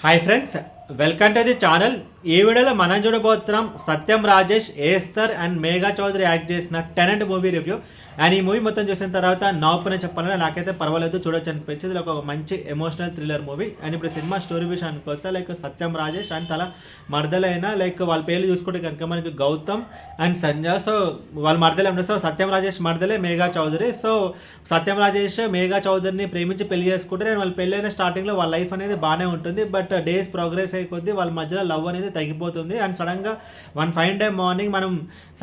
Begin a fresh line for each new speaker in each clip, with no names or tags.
Hi friends, welcome to the channel. ఈ వీడియోలో మనం చూడబోతున్నాం సత్యం రాజేష్, ఏస్తర్ అండ్ మేఘా చౌదరి యాక్ట్ చేసిన టెనెంట్ మూవీ రివ్యూ. అండ్ ఈ మూవీ మొత్తం చూసిన తర్వాత నా ఒపీనియన్ చెప్పాలంటే నాకైతే పర్వాలేదు, చూడొచ్చు అనిపించింది. ఇది ఒక మంచి ఎమోషనల్ థ్రిల్లర్ మూవీ. అండ్ ఇప్పుడు సినిమా స్టోరీ విషయానికి వస్తే లైక్ సత్యం రాజేష్ అండ్ తల మర్దలైన లైక్ వాళ్ళ పేర్లు చూసుకుంటే కనుక మనకి గౌతమ్ అండ్ సంజయ్. సో వాళ్ళ మర్దలే ఉండదు. సో సత్యం రాజేష్ మర్దలే మేఘా చౌదరి. సో సత్యం రాజేష్ మేఘా చౌదరిని ప్రేమించి పెళ్లి చేసుకుంటే వాళ్ళ పెళ్ళైన స్టార్టింగ్లో వాళ్ళ లైఫ్ అనేది బాగానే ఉంటుంది. బట్ డేస్ ప్రోగ్రెస్ అయ్యే కొద్దీ వాళ్ళ మధ్యలో లవ్ అనేది తగ్గిపోతుంది. అండ్ సడన్గా వన్ ఫైన్ డే మార్నింగ్ మనం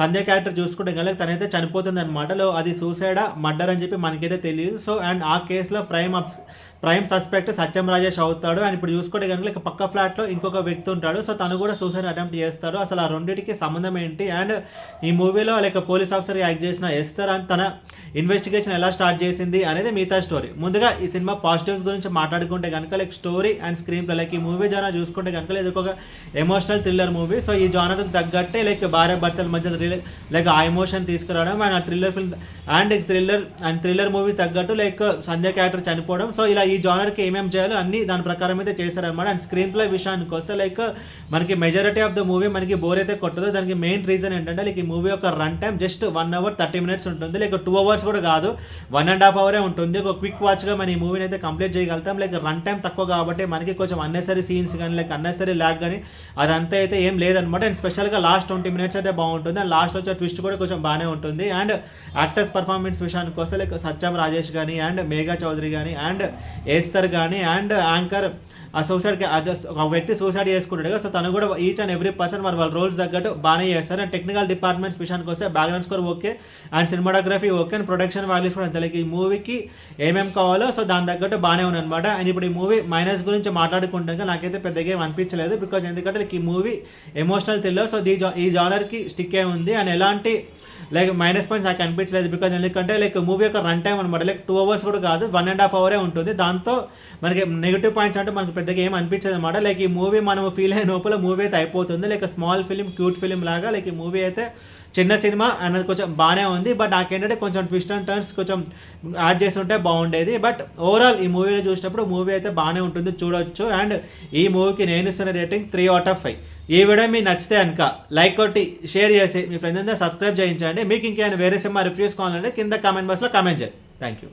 సంజయ్ క్యారెక్టర్ చూసుకుంటే కనుక తనైతే చనిపోతుంది అనమాట. అది సూసైడా మర్డర్ అని చెప్పి మనకైతే తెలియదు. సో అండ్ ఆ కేసులో ప్రైమ్ సస్పెక్ట్ సత్యం రాజేష్ అవుతాడు. అండ్ ఇప్పుడు చూసుకుంటే కనుక లైక్ పక్క ఫ్లాట్లో ఇంకొక వ్యక్తి ఉంటాడు. సో తను కూడా సూసైడ్ అటెంప్ట్ చేస్తాడు. అసలు ఆ రెండింటికి సంబంధం ఏంటి? అండ్ ఈ మూవీలో లైక్ పోలీస్ ఆఫీసర్ యాక్ట్ చేసిన ఎస్తర్ అండ్ తన ఇన్వెస్టిగేషన్ ఎలా స్టార్ట్ చేసింది అనేది మిగతా స్టోరీ. ముందుగా ఈ సినిమా పాజిటివ్స్ గురించి మాట్లాడుకుంటే కనుక like story and screen play, like ఈ మూవీ జానర్ చూసుకుంటే కనుక ఇది ఒక ఎమోషనల్ థ్రిల్లర్ మూవీ. సో ఈ జానర్కి తగ్గట్టే లైక్ భార్య భర్తల మధ్య లైక్ ఆ ఎమోషన్ తీసుకురావడం అండ్ ఆ thriller film and thriller movie తగ్గట్టు లైక్ సంజయ్ క్యారెక్టర్ చనిపోవడం. సో ఇలా ఈ జానర్కి ఏమేమి చేయాలో అన్ని దాని ప్రకారం అయితే చేశారనమాట. అండ్ స్క్రీన్ ప్లే విషయానికి వస్తే లైక్ మనకి మెజారిటీ ఆఫ్ ద మూవీ మనకి బోర్ అయితే కొట్టదు. దానికి మెయిన్ రీజన్ ఏంటంటే లైక్ ఈ మూవీ యొక్క run time just 1 hour 30 minutes ఉంటుంది. లైక్ 2 hours కూడా కాదు, 1.5 hour ఉంటుంది. ఒక క్విక్ వాచ్గా మన ఈ మూవీని అయితే కంప్లీట్ చేయగలుగుతాం. లైక్ రన్ టైం తక్కువ కాబట్టి మనకి కొంచెం అన్నెసరీ సీన్స్ కానీ లైక్ అన్నెసరీ ల్యాగ్ కానీ అదంతా అయితే ఏం లేదనమాట. అండ్ స్పెషల్గా లాస్ట్ 20 minutes అయితే బాగుంటుంది. అండ్ లాస్ట్ వచ్చే ట్విస్ట్ కూడా కొంచెం బాగానే ఉంటుంది. అండ్ యాక్టర్స్ పర్ఫార్మెన్స్ విషయానికి వస్తే లైక్ సత్యం రాజేష్ కానీ అండ్ మేఘా చౌదరి కానీ అండ్ ఏస్తర్ కానీ అండ్ యాంకర్ ఆ ఒక వ్యక్తి సూసైడ్ చేసుకుంటాడు కదా. సో తను కూడా ఈచ్ అండ్ ఎవ్రీ పర్సన్ వాళ్ళ రోల్స్ తగ్గట్టు బాగానే చేస్తారు. అండ్ టెక్నికల్ డిపార్ట్మెంట్స్ విషయానికి వస్తే background score okay and cinematography okay and production values కూడా తెలియక ఈ మూవీకి ఏమేమి కావాలో సో దాని తగ్గట్టు బాగానే ఉందన్నమాట. అండ్ ఇప్పుడు ఈ మూవీ మైనస్ గురించి మాట్లాడుకుంటే నాకైతే పెద్దగా ఏం అనిపించలేదు. బికాజ్ ఎందుకంటే ఈ మూవీ ఎమోషనల్ థ్రిల్లర్. సో ఈ జానర్కి స్టిక్ అయి ఉంది. అండ్ ఎలాంటి లైక్ మైనస్ పాయింట్స్ నాకు అనిపించలేదు. బికాజ్ ఎందుకంటే లైక్ మూవీ యొక్క రన్ టైం అనమాట లైక్ 2 hours కూడా కాదు, 1.5 hour ఉంటుంది. దాంతో మనకి నెగిటివ్ పాయింట్స్ అంటే మనకు పెద్దగా ఏం అనిపించదు అనమాట. లైక్ ఈ మూవీ మనం ఫీల్ అయిన లోపల మూవీ అయితే అయిపోతుంది. Like small film, cute film లాగా లైక్ ఈ మూవీ అయితే చిన్న సినిమా అన్నది కొంచెం బాగానే ఉంది. బట్ నాకేంటంటే కొంచెం ట్విస్ట్ అండ్ టర్న్స్ కొంచెం యాడ్ చేస్తుంటే బాగుండేది. బట్ ఓవరాల్ ఈ మూవీ చూసినప్పుడు మూవీ అయితే బాగానే ఉంటుంది, చూడొచ్చు. అండ్ ఈ మూవీకి నేను ఇస్తున్న రేటింగ్ 3 out of 5. ఈ వీడియో మీకు నచ్చితే కనుక లైక్ కొట్టి షేర్ చేసి మీ ఫ్రెండ్స్ అందరూ సబ్స్క్రైబ్ చేయించండి. మీకు ఇంకేమైనా వేరే సినిమా రివ్యూస్ కావాలంటే కింద కామెంట్ బాక్స్లో కామెంట్ చేయండి. Thank you.